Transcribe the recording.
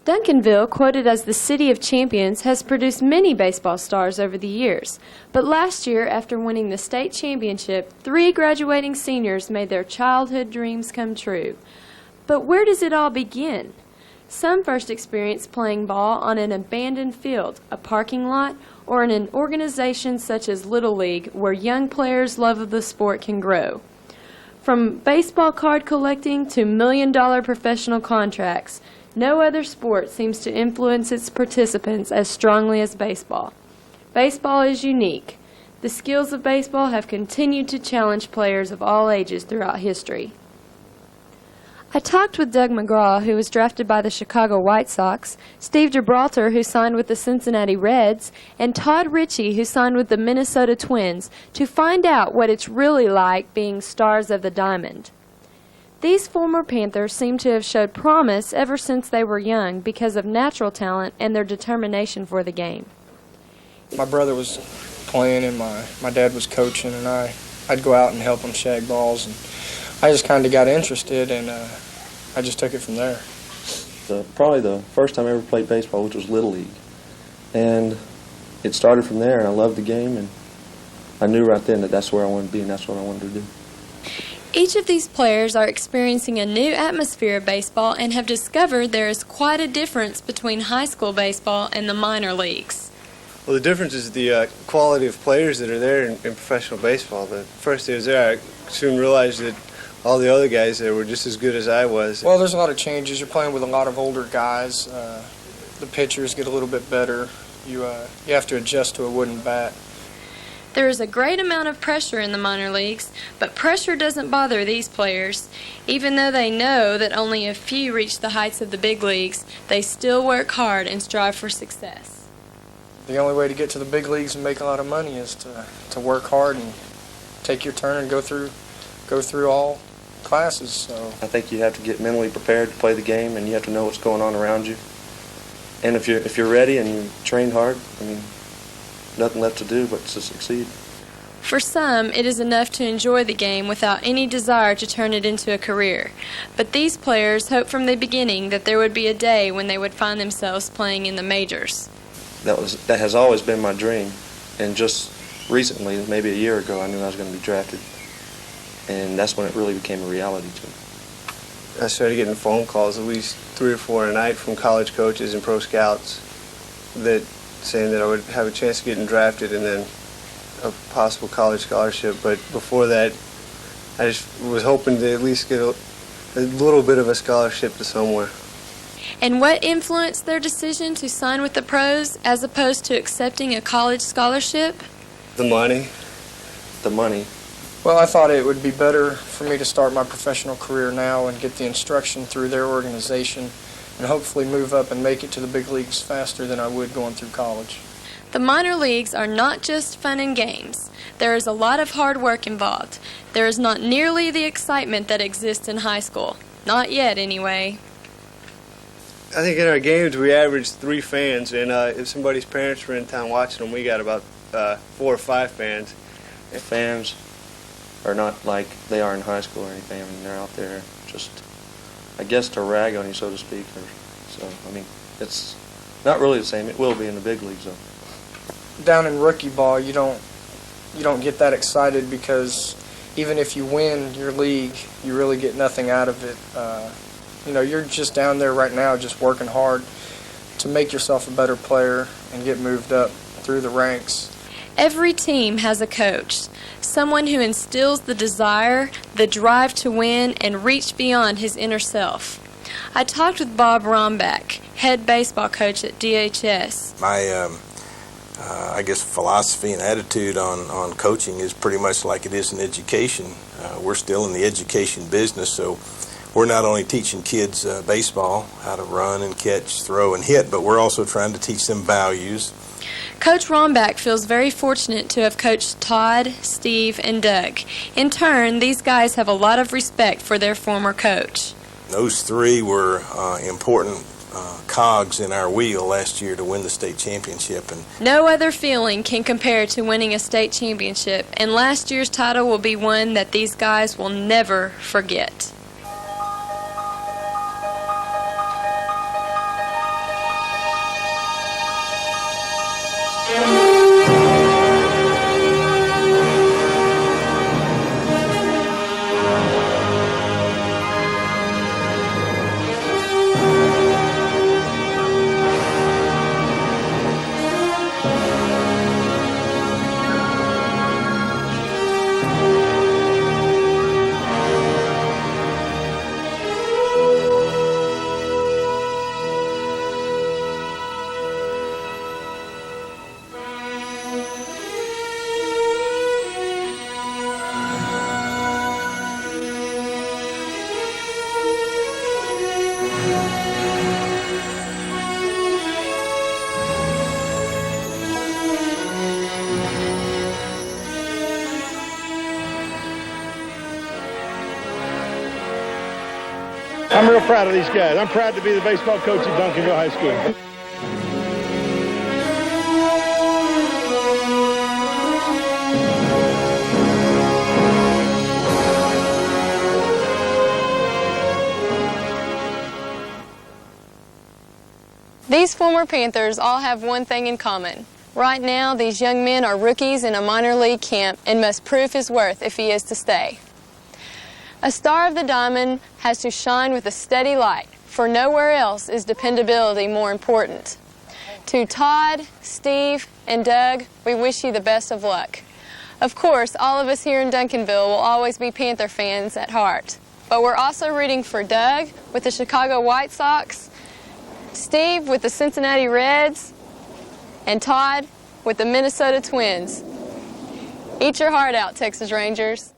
Duncanville, quoted as the City of Champions, has produced many baseball stars over the years. But last year, after winning the state championship, 3 graduating seniors made their childhood dreams come true. But where does it all begin? Some first experience playing ball on an abandoned field, a parking lot, or in an organization such as Little League, where young players' love of the sport can grow. From baseball card collecting to million-dollar professional contracts, no other sport seems to influence its participants as strongly as baseball. Baseball is unique. The skills of baseball have continued to challenge players of all ages throughout history. I talked with Doug McGraw, who was drafted by the Chicago White Sox, Steve Gibraltar, who signed with the Cincinnati Reds, and Todd Ritchie, who signed with the Minnesota Twins, to find out what it's really like being stars of the diamond. These former Panthers seem to have showed promise ever since they were young because of natural talent and their determination for the game. My brother was playing and my dad was coaching, and I'd go out and help him shag balls, and I just kind of got interested, and I just took it from there. Probably the first time I ever played baseball, which was Little League. And it started from there, and I loved the game, and I knew right then that that's where I wanted to be and that's what I wanted to do. Each of these players are experiencing a new atmosphere of baseball and have discovered there is quite a difference between high school baseball and the minor leagues. Well, the difference is the quality of players that are there in professional baseball. The first day I was there, I soon realized that all the other guys there were just as good as I was. Well, there's a lot of changes. You're playing with a lot of older guys. The pitchers get a little bit better. You have to adjust to a wooden bat. There is a great amount of pressure in the minor leagues, but pressure doesn't bother these players. Even though they know that only a few reach the heights of the big leagues, they still work hard and strive for success. The only way to get to the big leagues and make a lot of money is to work hard and take your turn and go through all classes. So I think you have to get mentally prepared to play the game, and you have to know what's going on around you. And if you're ready and you train hard, I mean, nothing left to do but to succeed. For some, it is enough to enjoy the game without any desire to turn it into a career. But these players hoped from the beginning that there would be a day when they would find themselves playing in the majors. That has always been my dream, and just recently, maybe a year ago, I knew I was going to be drafted, and that's when it really became a reality to me. I started getting phone calls, at least 3 or 4 a night, from college coaches and pro scouts that saying that I would have a chance of getting drafted and then a possible college scholarship. But before that, I just was hoping to at least get a little bit of a scholarship to somewhere. And what influenced their decision to sign with the pros as opposed to accepting a college scholarship? The money. The money. Well, I thought it would be better for me to start my professional career now and get the instruction through their organization and hopefully move up and make it to the big leagues faster than I would going through college. The minor leagues are not just fun and games. There is a lot of hard work involved. There is not nearly the excitement that exists in high school. Not yet, anyway. I think in our games we averaged 3 fans, and if somebody's parents were in town watching them, we got about 4 or 5 fans. And fans are not like they are in high school or anything. I mean, they're out there just, I guess, to rag on you, so to speak. So, I mean, it's not really the same. It will be in the big leagues, though. Down in rookie ball, you don't get that excited because even if you win your league, you really get nothing out of it. You're just down there right now just working hard to make yourself a better player and get moved up through the ranks. Every team has a coach, someone who instills the desire, the drive to win, and reach beyond his inner self. I talked with Bob Rombach, head baseball coach at DHS. My, I guess, philosophy and attitude on coaching is pretty much like it is in education. We're still in the education business, so we're not only teaching kids baseball, how to run and catch, throw, and hit, but we're also trying to teach them values. Coach Rombach feels very fortunate to have coached Todd, Steve, and Doug. In turn, these guys have a lot of respect for their former coach. Those 3 were important cogs in our wheel last year to win the state championship. And no other feeling can compare to winning a state championship, and last year's title will be one that these guys will never forget. proud of these guys. I'm proud to be the baseball coach at Duncanville High School. These former Panthers all have one thing in common. Right now, these young men are rookies in a minor league camp and must prove his worth if he is to stay. A star of the diamond has to shine with a steady light, for nowhere else is dependability more important. To Todd, Steve, and Doug, we wish you the best of luck. Of course, all of us here in Duncanville will always be Panther fans at heart, but we're also rooting for Doug with the Chicago White Sox, Steve with the Cincinnati Reds, and Todd with the Minnesota Twins. Eat your heart out, Texas Rangers.